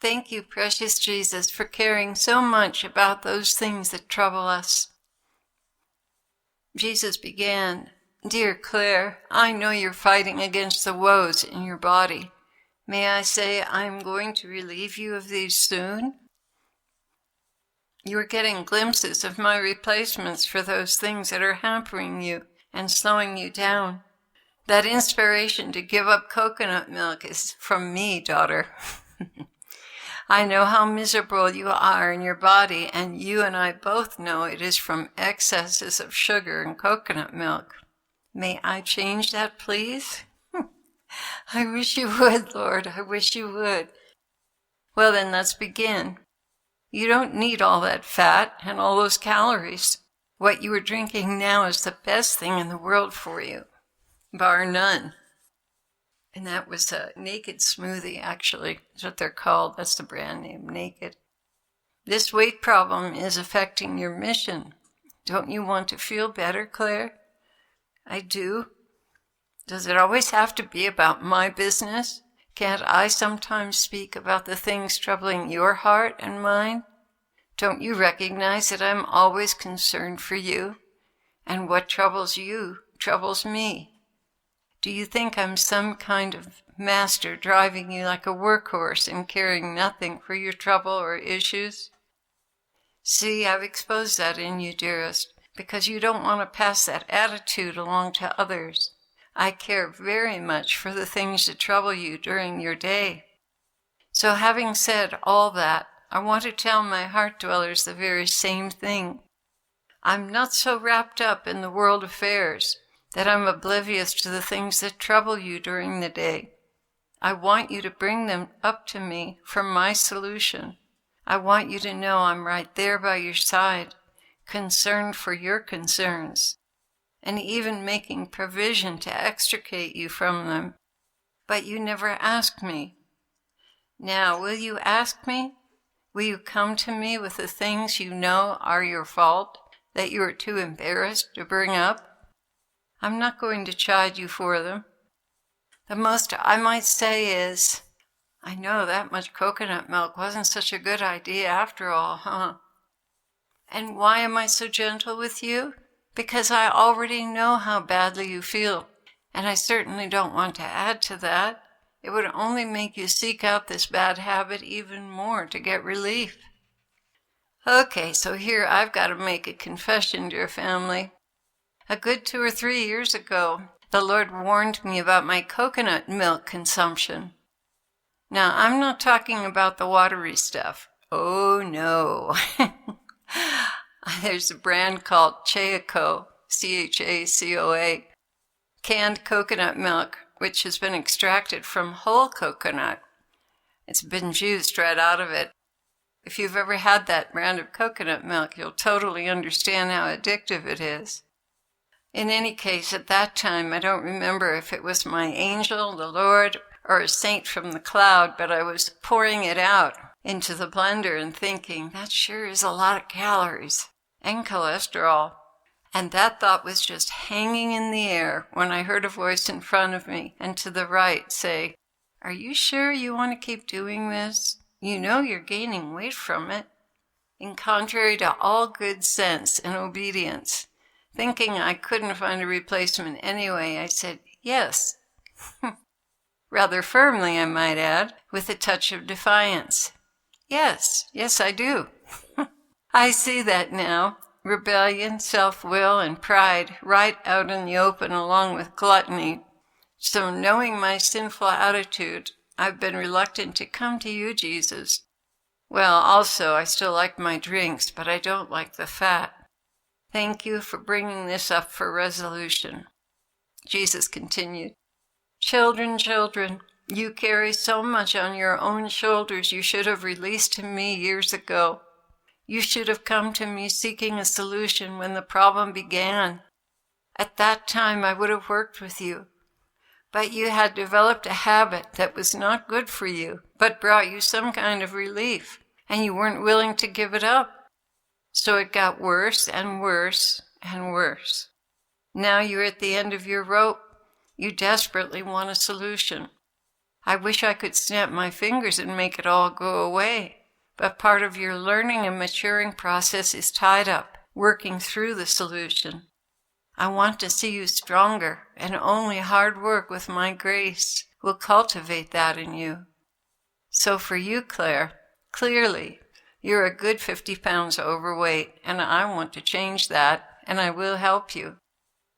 Thank you, precious Jesus, for caring so much about those things that trouble us. Jesus began, Dear Clare, I know you're fighting against the woes in your body. May I say I'm going to relieve you of these soon? You are getting glimpses of my replacements for those things that are hampering you and slowing you down. That inspiration to give up coconut milk is from me, daughter. I know how miserable you are in your body, and you and I both know it is from excesses of sugar and coconut milk. May I change that, please? I wish you would, Lord. I wish you would. Well, then let's begin. You don't need all that fat and all those calories. What you are drinking now is the best thing in the world for you, bar none. And that was a Naked smoothie, actually. That's what they're called. That's the brand name, Naked. This weight problem is affecting your mission. Don't you want to feel better, Clare? I do. Does it always have to be about my business? Can't I sometimes speak about the things troubling your heart and mind? Don't you recognize that I'm always concerned for you? And what troubles you troubles me. Do you think I'm some kind of master driving you like a workhorse and caring nothing for your trouble or issues? See, I've exposed that in you, dearest, because you don't want to pass that attitude along to others. I care very much for the things that trouble you during your day. So having said all that, I want to tell my heart dwellers the very same thing. I'm not so wrapped up in the world affairs that I'm oblivious to the things that trouble you during the day. I want you to bring them up to me for my solution. I want you to know I'm right there by your side, concerned for your concerns, and even making provision to extricate you from them. But you never asked me. Now, will you ask me? Will you come to me with the things you know are your fault, that you are too embarrassed to bring up? I'm not going to chide you for them. The most I might say is, I know that much coconut milk wasn't such a good idea after all, huh? And why am I so gentle with you? Because I already know how badly you feel, and I certainly don't want to add to that. It would only make you seek out this bad habit even more to get relief. Okay, so here I've got to make a confession, dear family. A good 2 or 3 years ago, the Lord warned me about my coconut milk consumption. Now, I'm not talking about the watery stuff. Oh, no. There's a brand called Chacoa, C-H-A-C-O-A, canned coconut milk, which has been extracted from whole coconut. It's been juiced right out of it. If you've ever had that brand of coconut milk, you'll totally understand how addictive it is. In any case, at that time, I don't remember if it was my angel, the Lord, or a saint from the cloud, but I was pouring it out into the blender and thinking, that sure is a lot of calories and cholesterol. And that thought was just hanging in the air when I heard a voice in front of me and to the right say, Are you sure you want to keep doing this? You know you're gaining weight from it. And contrary to all good sense and obedience, thinking I couldn't find a replacement anyway, I said, yes. Rather firmly, I might add, with a touch of defiance. Yes, I do. I see that now. Rebellion, self-will, and pride right out in the open along with gluttony. So knowing my sinful attitude, I've been reluctant to come to you, Jesus. Well, also, I still like my drinks, but I don't like the fat. Thank you for bringing this up for resolution. Jesus continued, Children, you carry so much on your own shoulders you should have released to me years ago. You should have come to me seeking a solution when the problem began. At that time, I would have worked with you. But you had developed a habit that was not good for you, but brought you some kind of relief, and you weren't willing to give it up. So it got worse and worse and worse. Now you're at the end of your rope. You desperately want a solution. I wish I could snap my fingers and make it all go away. But part of your learning and maturing process is tied up, working through the solution. I want to see you stronger, and only hard work with my grace will cultivate that in you. So for you, Claire, clearly, you're a good 50 pounds overweight, and I want to change that, and I will help you.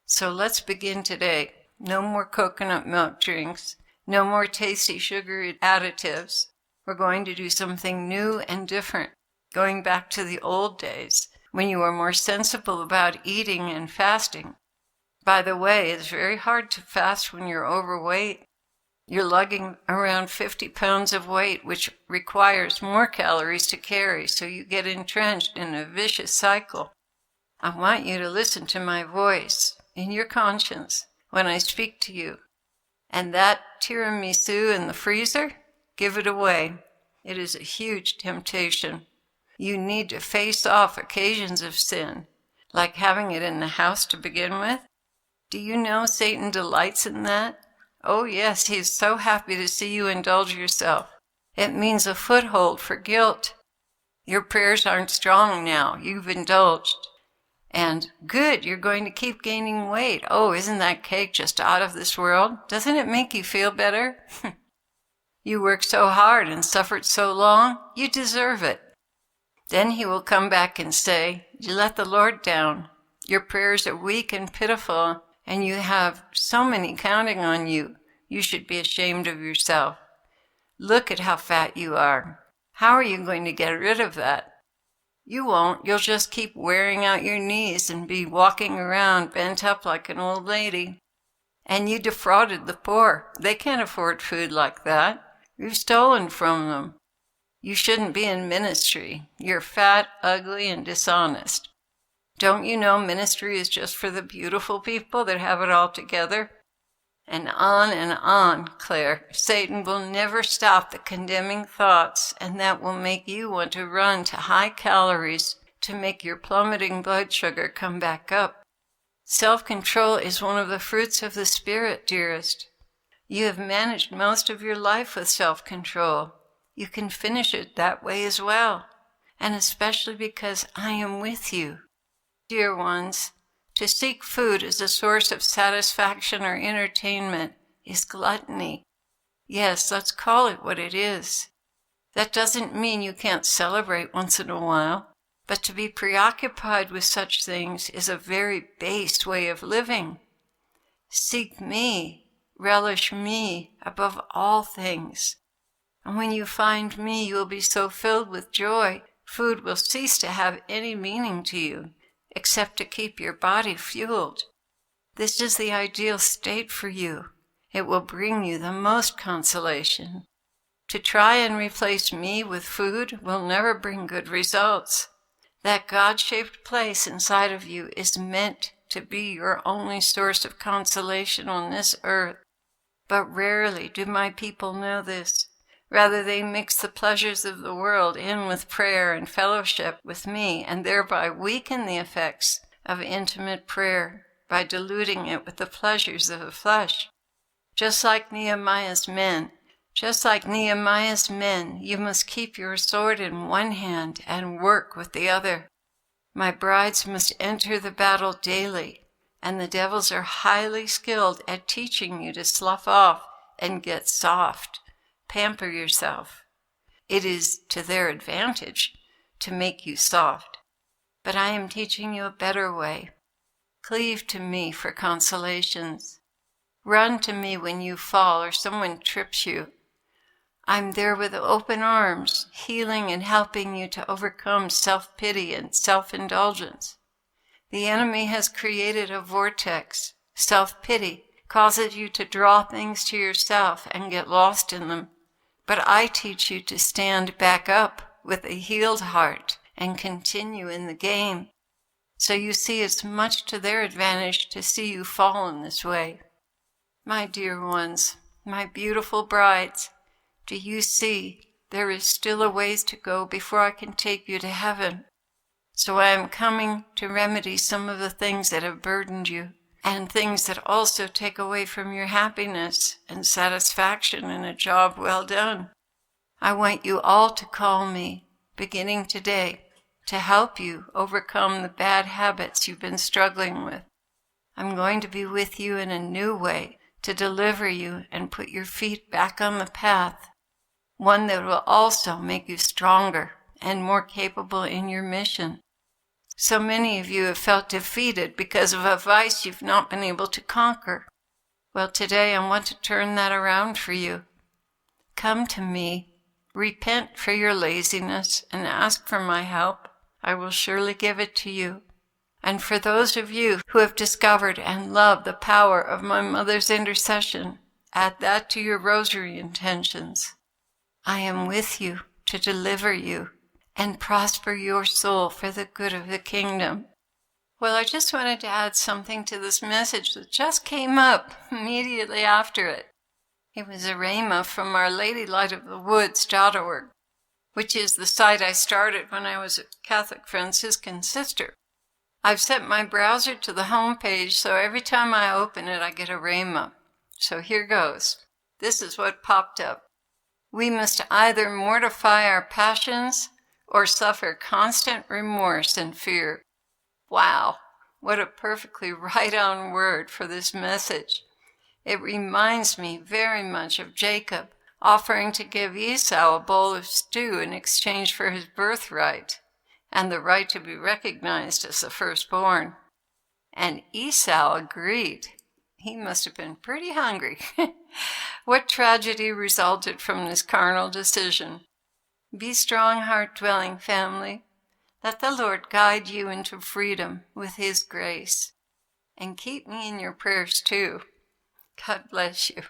So let's begin today. No more coconut milk drinks, no more tasty sugary additives. We're going to do something new and different, going back to the old days, when you were more sensible about eating and fasting. By the way, it's very hard to fast when you're overweight. You're lugging around 50 pounds of weight, which requires more calories to carry, so you get entrenched in a vicious cycle. I want you to listen to my voice in your conscience when I speak to you. And that tiramisu in the freezer, give it away. It is a huge temptation. You need to face off occasions of sin, like having it in the house to begin with. Do you know Satan delights in that? Oh yes, he is so happy to see you indulge yourself. It means a foothold for guilt. Your prayers aren't strong now. You've indulged. And good, you're going to keep gaining weight. Oh, isn't that cake just out of this world? Doesn't it make you feel better? You worked so hard and suffered so long, you deserve it. Then he will come back and say, you let the Lord down. Your prayers are weak and pitiful, and you have so many counting on you. You should be ashamed of yourself. Look at how fat you are. How are you going to get rid of that? You won't. You'll just keep wearing out your knees and be walking around bent up like an old lady. And you defrauded the poor. They can't afford food like that. You've stolen from them. You shouldn't be in ministry. You're fat, ugly, and dishonest. Don't you know ministry is just for the beautiful people that have it all together? And on, Claire. Satan will never stop the condemning thoughts, and that will make you want to run to high calories to make your plummeting blood sugar come back up. Self-control is one of the fruits of the Spirit, dearest. You have managed most of your life with self-control. You can finish it that way as well, and especially because I am with you. Dear ones, to seek food as a source of satisfaction or entertainment is gluttony. Yes, let's call it what it is. That doesn't mean you can't celebrate once in a while, but to be preoccupied with such things is a very base way of living. Seek me, relish me above all things. And when you find me, you will be so filled with joy, food will cease to have any meaning to you, except to keep your body fueled. This is the ideal state for you. It will bring you the most consolation. To try and replace me with food will never bring good results. That God-shaped place inside of you is meant to be your only source of consolation on this earth. But rarely do my people know this. Rather, they mix the pleasures of the world in with prayer and fellowship with me, and thereby weaken the effects of intimate prayer by diluting it with the pleasures of the flesh. Just like Nehemiah's men, you must keep your sword in one hand and work with the other. My brides must enter the battle daily, and the devils are highly skilled at teaching you to slough off and get soft. Pamper yourself. It is to their advantage to make you soft. But I am teaching you a better way. Cleave to me for consolations. Run to me when you fall or someone trips you. I'm there with open arms, healing and helping you to overcome self-pity and self-indulgence. The enemy has created a vortex. Self-pity causes you to draw things to yourself and get lost in them. But I teach you to stand back up with a healed heart and continue in the game. So you see, it's much to their advantage to see you fall in this way. My dear ones, my beautiful brides, do you see there is still a ways to go before I can take you to heaven? So I am coming to remedy some of the things that have burdened you. and things that also take away from your happiness and satisfaction in a job well done. I want you all to call me, beginning today, to help you overcome the bad habits you've been struggling with. I'm going to be with you in a new way to deliver you and put your feet back on the path, one that will also make you stronger and more capable in your mission. So many of you have felt defeated because of a vice you've not been able to conquer. Well, today I want to turn that around for you. Come to me, repent for your laziness, and ask for my help. I will surely give it to you. And for those of you who have discovered and love the power of my mother's intercession, add that to your rosary intentions. I am with you to deliver you and prosper your soul for the good of the kingdom. Well, I just wanted to add something to this message that just came up immediately after it. It was a Rhema from Our Lady Light of the Woods.org, which is the site I started when I was a Catholic Franciscan sister. I've set my browser to the home page, so every time I open it, I get a Rhema. So here goes. This is what popped up. We must either mortify our passions or suffer constant remorse and fear. Wow, what a perfectly right-on word for this message. It reminds me very much of Jacob offering to give Esau a bowl of stew in exchange for his birthright and the right to be recognized as the firstborn. And Esau agreed. He must have been pretty hungry. What tragedy resulted from this carnal decision? Be strong, heart-dwelling family. Let the Lord guide you into freedom with His grace. And keep me in your prayers too. God bless you.